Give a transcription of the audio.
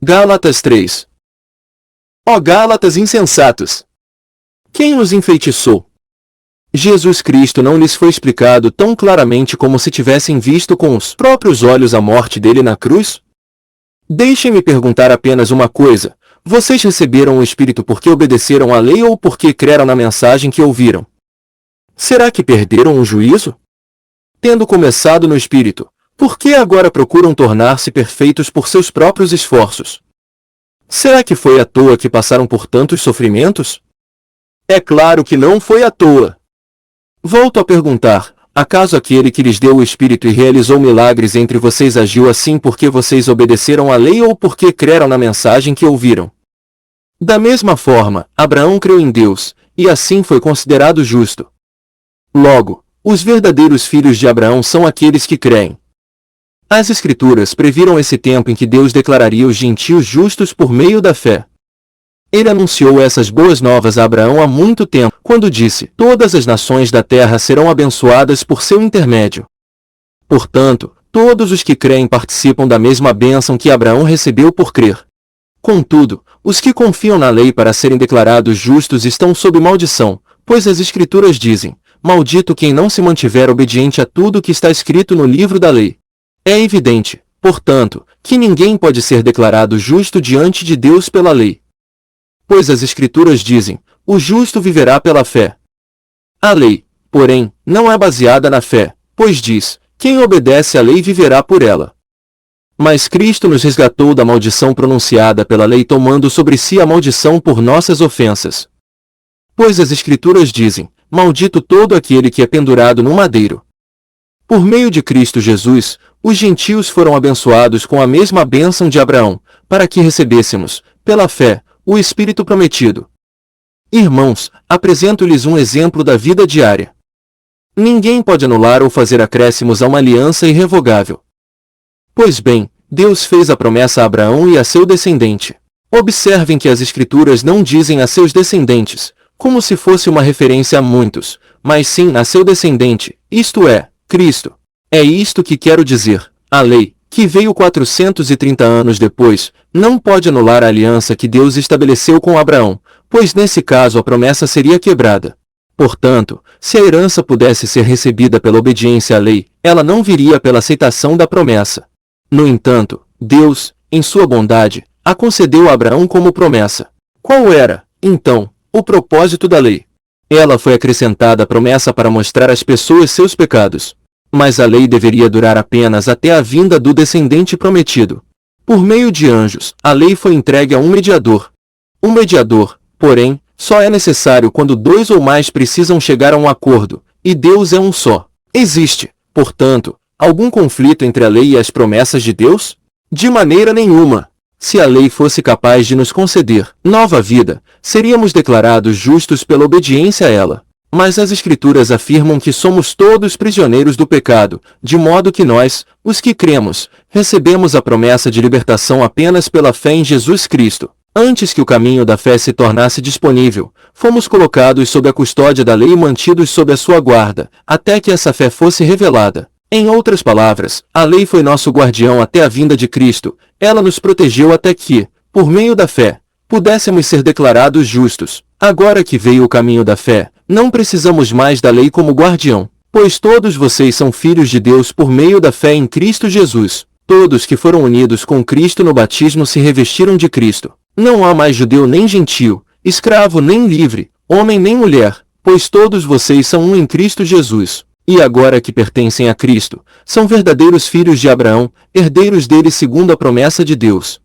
Gálatas 3. Ó Gálatas insensatos! Quem os enfeitiçou? Jesus Cristo não lhes foi explicado tão claramente como se tivessem visto com os próprios olhos a morte dele na cruz? Deixem-me perguntar apenas uma coisa: vocês receberam o Espírito porque obedeceram à lei ou porque creram na mensagem que ouviram? Será que perderam o juízo? Tendo começado no Espírito, por que agora procuram tornar-se perfeitos por seus próprios esforços? Será que foi à toa que passaram por tantos sofrimentos? É claro que não foi à toa. Volto a perguntar: acaso aquele que lhes deu o Espírito e realizou milagres entre vocês agiu assim porque vocês obedeceram à lei ou porque creram na mensagem que ouviram? Da mesma forma, Abraão creu em Deus, e assim foi considerado justo. Logo, os verdadeiros filhos de Abraão são aqueles que creem. As Escrituras previram esse tempo em que Deus declararia os gentios justos por meio da fé. Ele anunciou essas boas novas a Abraão há muito tempo, quando disse: todas as nações da terra serão abençoadas por seu intermédio. Portanto, todos os que creem participam da mesma bênção que Abraão recebeu por crer. Contudo, os que confiam na lei para serem declarados justos estão sob maldição, pois as Escrituras dizem: maldito quem não se mantiver obediente a tudo o que está escrito no livro da lei. É evidente, portanto, que ninguém pode ser declarado justo diante de Deus pela lei. Pois as Escrituras dizem: o justo viverá pela fé. A lei, porém, não é baseada na fé, pois diz: quem obedece à lei viverá por ela. Mas Cristo nos resgatou da maldição pronunciada pela lei, tomando sobre si a maldição por nossas ofensas. Pois as Escrituras dizem: maldito todo aquele que é pendurado no madeiro. Por meio de Cristo Jesus, os gentios foram abençoados com a mesma bênção de Abraão, para que recebêssemos, pela fé, o Espírito prometido. Irmãos, apresento-lhes um exemplo da vida diária. Ninguém pode anular ou fazer acréscimos a uma aliança irrevogável. Pois bem, Deus fez a promessa a Abraão e a seu descendente. Observem que as Escrituras não dizem a seus descendentes, como se fosse uma referência a muitos, mas sim a seu descendente, isto é, Cristo. É isto que quero dizer: a lei, que veio 430 anos depois, não pode anular a aliança que Deus estabeleceu com Abraão, pois nesse caso a promessa seria quebrada. Portanto, se a herança pudesse ser recebida pela obediência à lei, ela não viria pela aceitação da promessa. No entanto, Deus, em sua bondade, a concedeu a Abraão como promessa. Qual era, então, o propósito da lei? Ela foi acrescentada à promessa para mostrar às pessoas seus pecados. Mas a lei deveria durar apenas até a vinda do descendente prometido. Por meio de anjos, a lei foi entregue a um mediador. Um mediador, porém, só é necessário quando dois ou mais precisam chegar a um acordo, e Deus é um só. Existe, portanto, algum conflito entre a lei e as promessas de Deus? De maneira nenhuma. Se a lei fosse capaz de nos conceder nova vida, seríamos declarados justos pela obediência a ela. Mas as Escrituras afirmam que somos todos prisioneiros do pecado, de modo que nós, os que cremos, recebemos a promessa de libertação apenas pela fé em Jesus Cristo. Antes que o caminho da fé se tornasse disponível, fomos colocados sob a custódia da lei e mantidos sob a sua guarda, até que essa fé fosse revelada. Em outras palavras, a lei foi nosso guardião até a vinda de Cristo. Ela nos protegeu até que, por meio da fé, pudéssemos ser declarados justos. Agora que veio o caminho da fé, não precisamos mais da lei como guardião, pois todos vocês são filhos de Deus por meio da fé em Cristo Jesus. Todos que foram unidos com Cristo no batismo se revestiram de Cristo. Não há mais judeu nem gentio, escravo nem livre, homem nem mulher, pois todos vocês são um em Cristo Jesus. E agora que pertencem a Cristo, são verdadeiros filhos de Abraão, herdeiros dele segundo a promessa de Deus.